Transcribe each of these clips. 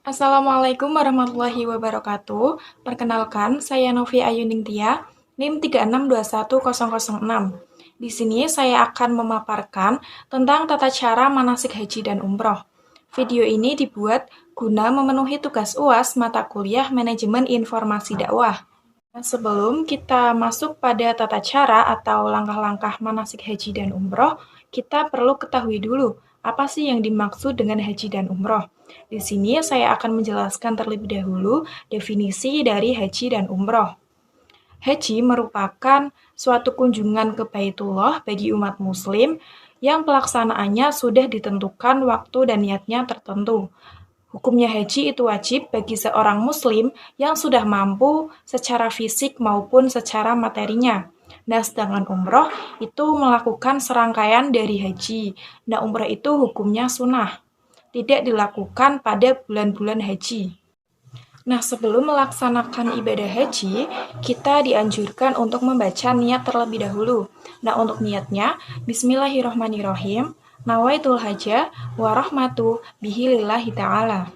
Assalamualaikum warahmatullahi wabarakatuh. Perkenalkan, saya Novi Ayuningtia, NIM 36210006. Di sini saya akan memaparkan tentang tata cara manasik haji dan umroh. Video ini dibuat guna memenuhi tugas UAS mata kuliah Manajemen Informasi Dakwah. Nah, sebelum kita masuk pada tata cara atau langkah-langkah manasik haji dan umroh, kita perlu ketahui dulu apa sih yang dimaksud dengan haji dan umroh. Di sini saya akan menjelaskan terlebih dahulu definisi dari haji dan umroh. Haji merupakan suatu kunjungan ke Baitullah bagi umat muslim yang pelaksanaannya sudah ditentukan waktu dan niatnya tertentu. Hukumnya haji itu wajib bagi seorang muslim yang sudah mampu secara fisik maupun secara materinya. Nah, sedangkan umroh itu melakukan serangkaian dari haji. Nah, umroh itu hukumnya sunnah, tidak dilakukan pada bulan-bulan haji. Nah, sebelum melaksanakan ibadah haji, kita dianjurkan untuk membaca niat terlebih dahulu. Nah, untuk niatnya, Bismillahirrohmanirrohim, nawaitul haja wa rahmatu bihi lillahi ta'ala.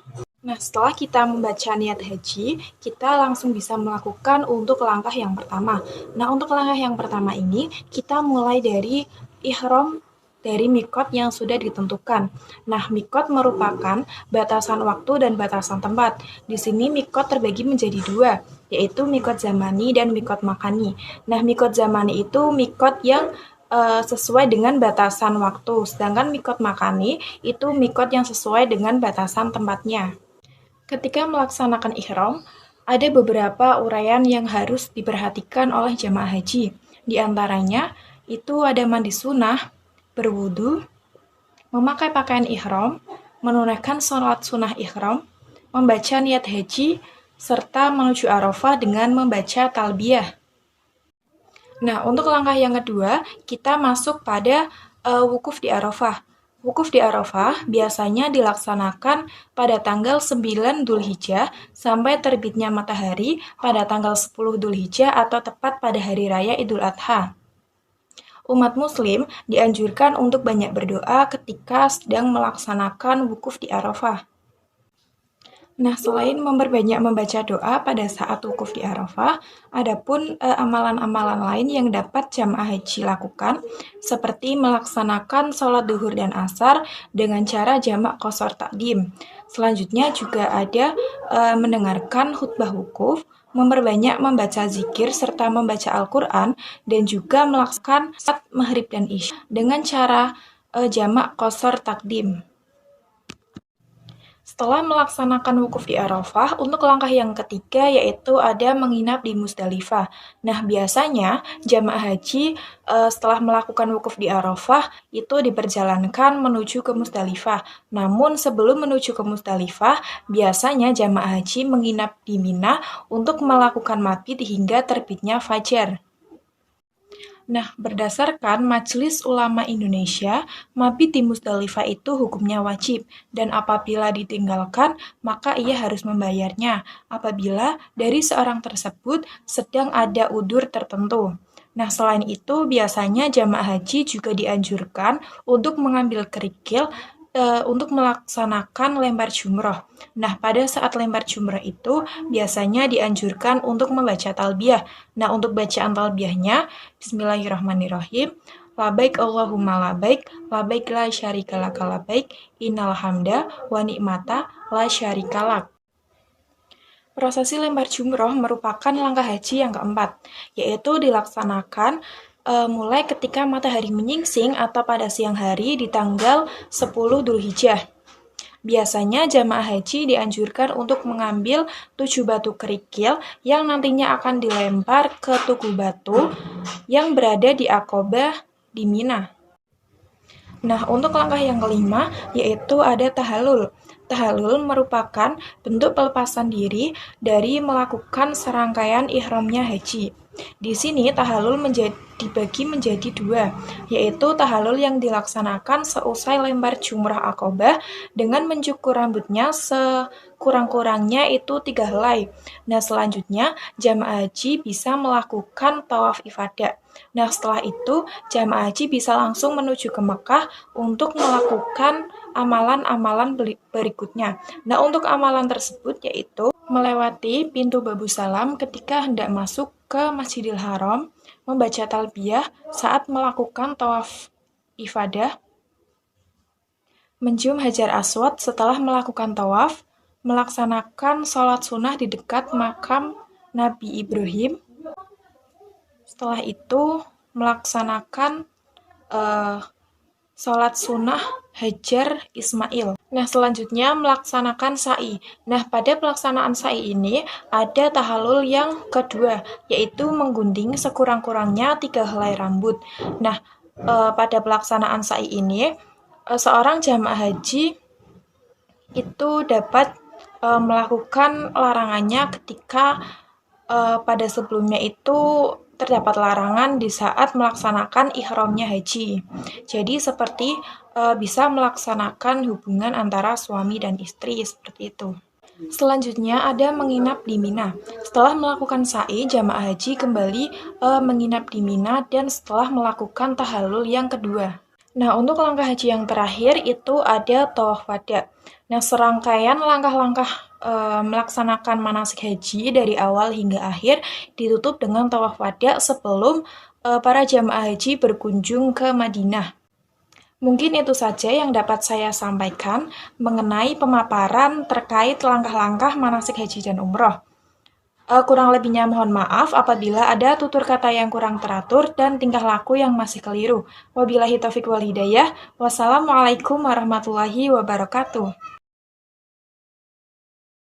Nah, setelah kita membaca niat haji, kita langsung bisa melakukan untuk langkah yang pertama. Nah, untuk langkah yang pertama ini, kita mulai dari ihram dari mikot yang sudah ditentukan. Nah, mikot merupakan batasan waktu dan batasan tempat. Di sini mikot terbagi menjadi dua, yaitu mikot zamani dan mikot makani. Nah, mikot zamani itu mikot yang sesuai dengan batasan waktu, sedangkan mikot makani itu mikot yang sesuai dengan batasan tempatnya. Ketika melaksanakan ihram, ada beberapa uraian yang harus diperhatikan oleh jamaah haji. Di antaranya, itu ada mandi sunnah, berwudu, memakai pakaian ihram, menunaikan sholat sunnah ihram, membaca niat haji, serta menuju Arafah dengan membaca talbiyah. Nah, untuk langkah yang kedua, kita masuk pada wukuf di Arafah. Wukuf di Arafah biasanya dilaksanakan pada tanggal 9 Dzulhijjah sampai terbitnya matahari pada tanggal 10 Dzulhijjah atau tepat pada hari raya Idul Adha. Umat muslim dianjurkan untuk banyak berdoa ketika sedang melaksanakan wukuf di Arafah. Nah, selain memperbanyak membaca doa pada saat wukuf di Arafah, adapun amalan-amalan lain yang dapat jamaah haji lakukan, seperti melaksanakan sholat duhur dan asar dengan cara jamak qashar takdim. Selanjutnya juga ada mendengarkan khutbah wukuf, memperbanyak membaca zikir serta membaca Al-Quran, dan juga melaksanakan salat maghrib dan isya dengan cara jamak qashar takdim. Setelah melaksanakan wukuf di Arafah, untuk langkah yang ketiga yaitu ada menginap di Musdalifah. Nah, biasanya jamaah haji setelah melakukan wukuf di Arafah itu diperjalankan menuju ke Musdalifah. Namun sebelum menuju ke Musdalifah, biasanya jamaah haji menginap di Mina untuk melakukan mabit hingga terbitnya fajar. Nah, berdasarkan Majelis Ulama Indonesia, mabit di Musdalifah itu hukumnya wajib, dan apabila ditinggalkan, maka ia harus membayarnya apabila dari seorang tersebut sedang ada udzur tertentu. Nah, selain itu, biasanya jamaah haji juga dianjurkan untuk mengambil kerikil untuk melaksanakan lempar jumroh. Nah, pada saat lempar jumroh itu biasanya dianjurkan untuk membaca talbiyah. Nah, untuk bacaan talbiyahnya, Bismillahirrahmanirrahim. Labaik Allahumma labaik la syarika laka labaik, innal hamda wa ni'mata la syarika lak. Prosesi lempar jumroh merupakan langkah haji yang keempat, yaitu dilaksanakan mulai ketika matahari menyingsing atau pada siang hari di tanggal 10 Dzulhijjah. Biasanya jamaah haji dianjurkan untuk mengambil 7 batu kerikil yang nantinya akan dilempar ke tugu batu yang berada di Aqobah di Mina. Nah, untuk langkah yang kelima yaitu ada tahalul. Tahalul merupakan bentuk pelepasan diri dari melakukan serangkaian ihramnya haji. Di sini tahalul dibagi menjadi dua, yaitu tahalul yang dilaksanakan seusai lempar jumrah Aqobah dengan mencukur rambutnya sekurang-kurangnya itu 3 helai. Nah, selanjutnya jamaah haji bisa melakukan tawaf ifadah. Nah, setelah itu jamaah haji bisa langsung menuju ke Mekah untuk melakukan amalan-amalan berikutnya. Nah, untuk amalan tersebut yaitu melewati pintu Babu Salam ketika hendak masuk ke Masjidil Haram, membaca talbiyah saat melakukan tawaf ifadah, mencium Hajar Aswad setelah melakukan tawaf, melaksanakan sholat sunnah di dekat makam Nabi Ibrahim. Setelah itu melaksanakan sholat sunnah Hajar Ismail. Nah, selanjutnya melaksanakan sa'i. Nah, pada pelaksanaan sa'i ini ada tahalul yang kedua, yaitu menggunting sekurang-kurangnya 3 helai rambut. Nah, pada pelaksanaan sa'i ini, seorang jamaah haji itu dapat melakukan larangannya ketika pada sebelumnya itu terdapat larangan di saat melaksanakan ihramnya haji. Jadi seperti bisa melaksanakan hubungan antara suami dan istri seperti itu. Selanjutnya ada menginap di Mina. Setelah melakukan sa'i, jamaah haji kembali menginap di Mina dan setelah melakukan tahallul yang kedua. Nah, untuk langkah haji yang terakhir itu ada tawaf wada. Nah, serangkaian langkah-langkah melaksanakan manasik haji dari awal hingga akhir ditutup dengan tawaf wada sebelum para jamaah haji berkunjung ke Madinah. Mungkin itu saja yang dapat saya sampaikan mengenai pemaparan terkait langkah-langkah manasik haji dan umroh. Kurang lebihnya mohon maaf apabila ada tutur kata yang kurang teratur dan tingkah laku yang masih keliru. Wabillahi taufiq wal hidayah. Wassalamualaikum warahmatullahi wabarakatuh.